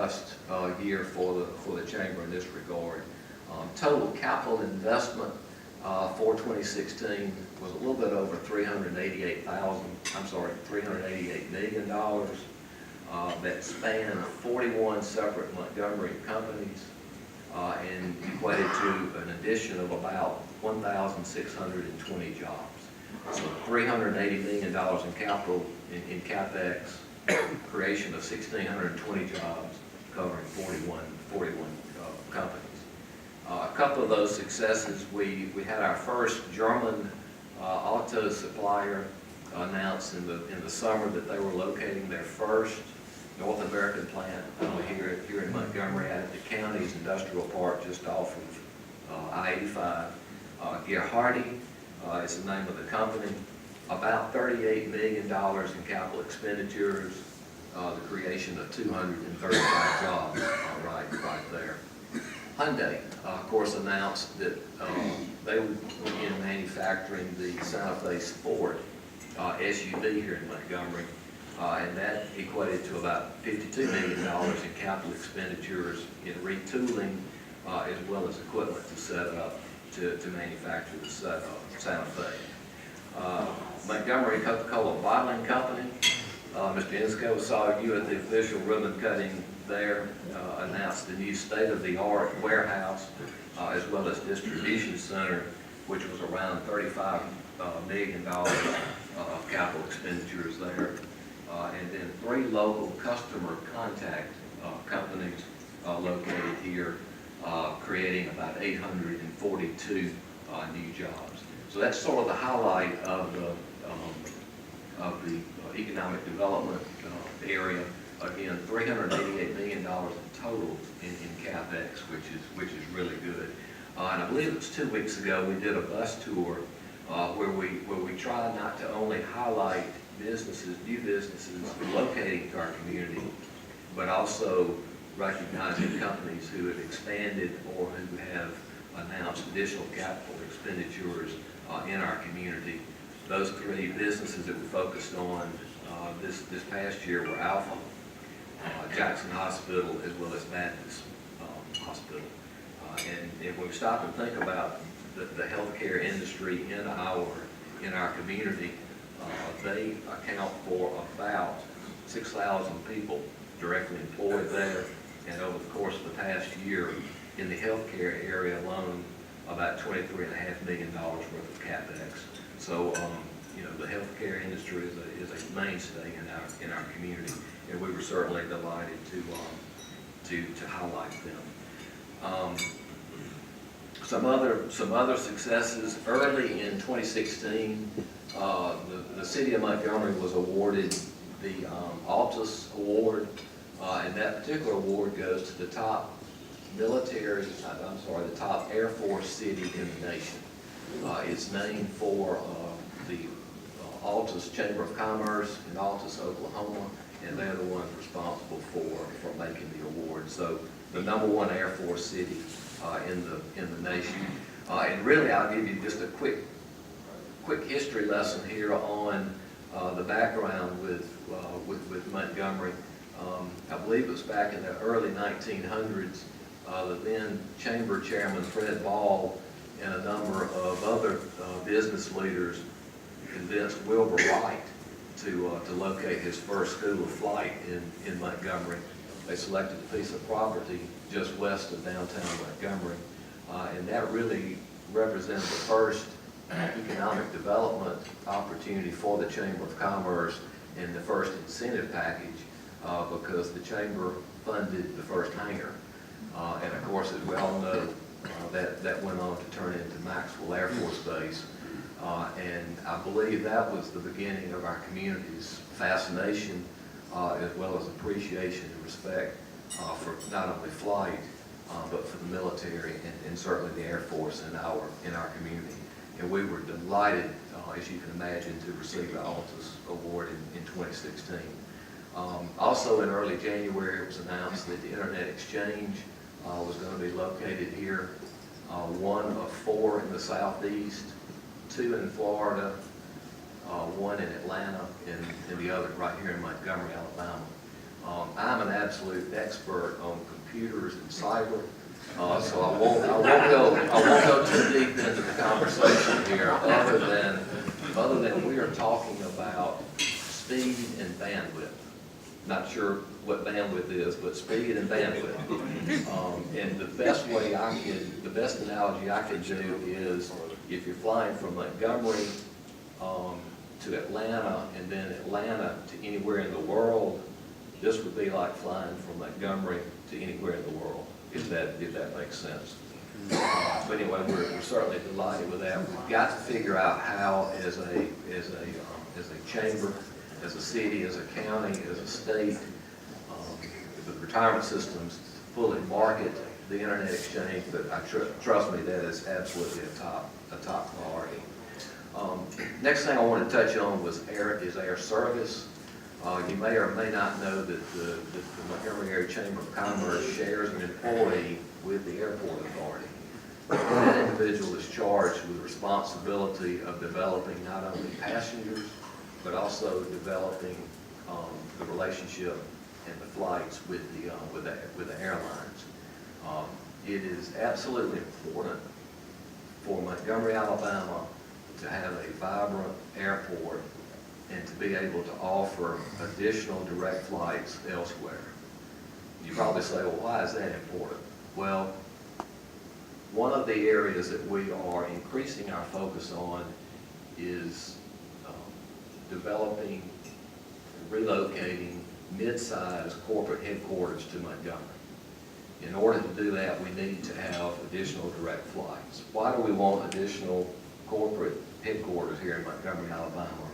robust year for the chamber in this regard. Total capital investment for 2016 was a little bit over $388 million. That spanned 41 separate Montgomery companies and equated to an addition of about 1,620 jobs. So $380 million in capital, in CapEx, creation of 1,620 jobs covering 41 companies. A couple of those successes, we had our first German auto supplier announced in the summer that they were locating their first North American plant here in Montgomery at the county's industrial park just off of I-85. Gerhardy is the name of the company. About $38 million in capital expenditures, the creation of 235 jobs right there. Hyundai, of course, announced that they would begin manufacturing the Santa Fe Sport SUV here in Montgomery, and that equated to about $52 million in capital expenditures in retooling as well as equipment to set up to manufacture the Santa Fe. Montgomery Coca-Cola Bottling Company, Mr. Ensko, saw you at the official ribbon cutting there, announced the new state-of-the-art warehouse as well as distribution center, which was around $35 million of capital expenditures there. And then 3 local customer contact companies located here, creating about 842 new jobs. So that's sort of the highlight of the economic development area. Again, $388 million in total in CapEx, which is really good. And I believe it was 2 weeks ago we did a bus tour where we tried not to only highlight businesses, new businesses locating to our community, but also recognizing companies who have expanded or who have announced additional capital expenditures in our community. Those 3 businesses that we focused on this past year were Alpha, Jackson Hospital, as well as Baptist Hospital. And when we stop and think about the healthcare industry in our community, they account for about 6,000 people directly employed there, and over the course of the past year, in the healthcare area alone, about $23.5 million worth of CapEx. So, you know, the healthcare industry is a mainstay in our community, and we were certainly delighted to highlight them. Some other successes early in 2016. The city of Montgomery was awarded the Altus Award, and that particular award goes to the top the top Air Force city in the nation. It's named for the Altus Chamber of Commerce in Altus, Oklahoma, and they're the ones responsible for making the award. So the #1 Air Force city in the nation. And really, I'll give you just a quick history lesson here on the background with Montgomery. I believe it was back in the early 1900s, the then chamber chairman Fred Ball and a number of other business leaders convinced Wilbur Wright to locate his first school of flight in Montgomery. They selected a piece of property just west of downtown Montgomery, and that really represented the first economic development opportunity for the Chamber of Commerce and the first incentive package because the Chamber funded the first hangar. And of course, as we all know, that went on to turn into Maxwell Air Force Base. And I believe that was the beginning of our community's fascination as well as appreciation and respect for not only flight, but for the military and certainly the Air Force in our community. And we were delighted, as you can imagine, to receive the Altus Award in 2016. Also in early January, it was announced that the Internet Exchange was going to be located here, 1 of 4 in the Southeast, 2 in Florida, 1 in Atlanta, and the other right here in Montgomery, Alabama. I'm an absolute expert on computers and cyber, so I won't go too deep into the conversation here, other than we are talking about speed and bandwidth. Not sure what bandwidth is, but speed and bandwidth. And the best analogy I can do is if you're flying from Montgomery to Atlanta and then Atlanta to anywhere in the world, this would be like flying from Montgomery to anywhere in the world, if that makes sense. But anyway, we're certainly delighted with that. We've got to figure out how, as a chamber, as a city, as a county, as a state, the retirement systems fully market the internet exchange. But trust me, that is absolutely a top priority. Next thing I want to touch on is air service. You may or may not know that the Montgomery Area Chamber of Commerce shares an employee with the airport authority. That individual is charged with the responsibility of developing not only passengers, but also developing the relationship and the flights with the airlines. It is absolutely important for Montgomery, Alabama, to have a vibrant airport and to be able to offer additional direct flights elsewhere. You probably say, well, why is that important? Well, one of the areas that we are increasing our focus on is developing and relocating mid-sized corporate headquarters to Montgomery. In order to do that, we need to have additional direct flights. Why do we want additional corporate headquarters here in Montgomery, Alabama?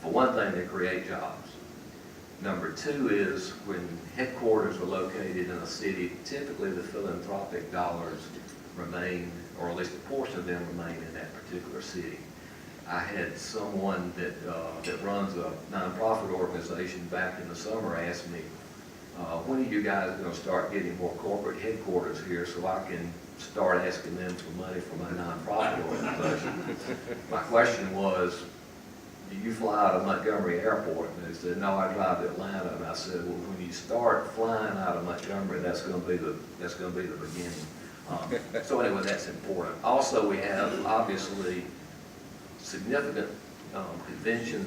For one thing, they create jobs. Number two is when headquarters are located in a city, typically the philanthropic dollars remain, or at least a portion of them remain in that particular city. I had someone that runs a nonprofit organization back in the summer ask me, when are you guys going to start getting more corporate headquarters here so I can start asking them for money for my nonprofit organization? My question was, do you fly out of Montgomery Airport? And they said, no, I drive to Atlanta. And I said, well, when you start flying out of Montgomery, that's going to be the beginning. So anyway, that's important. Also, we have obviously significant convention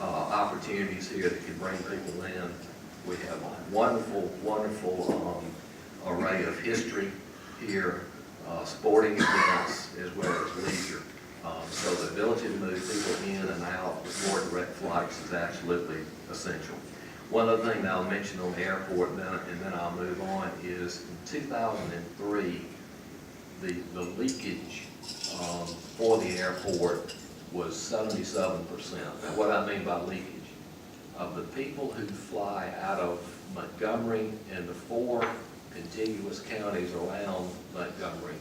opportunities here that can bring people in. We have a wonderful array of history here, sporting events as well as leisure. So the ability to move people in and out with more direct flights is absolutely essential. One other thing that I'll mention on the airport, and then I'll move on, is in 2003, the leakage for the airport was 77%. Now, what I mean by leakage, of the people who fly out of Montgomery and the 4 contiguous counties around Montgomery,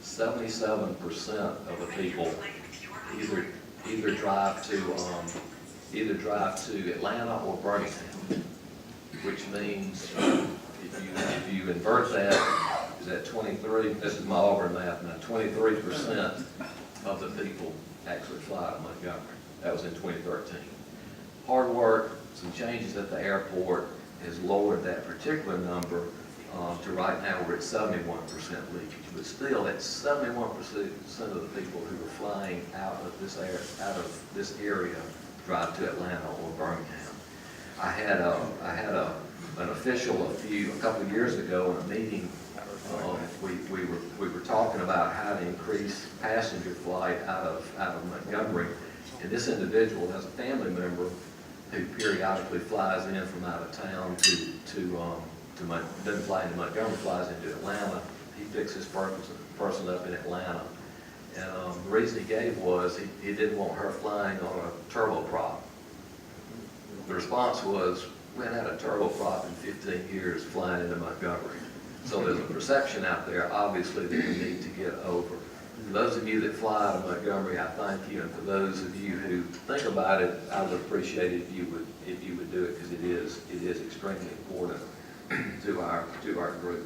77% of the people either drive to Atlanta or Birmingham, which means if you invert that, is that 23? This is my Auburn math now. 23% of the people actually fly to Montgomery. That was in 2013. Hard work, some changes at the airport has lowered that particular number to right now we're at 71% leakage. But still, that's 71% of the people who are flying out of this area drive to Atlanta or Birmingham. I had an official a couple of years ago in a meeting. We were talking about how to increase passenger flight out of Montgomery, and this individual has a family member who periodically flies in from out of town doesn't fly into Montgomery, flies into Atlanta. He picks his person up in Atlanta, and the reason he gave was he didn't want her flying on a turboprop. The response was, we haven't had a turboprop in 15 years flying into Montgomery. So there's a perception out there, obviously, that we need to get over. For those of you that fly out of Montgomery, I thank you, and for those of you who think about it, I would appreciate it if you would do it, because it is extremely important to our group.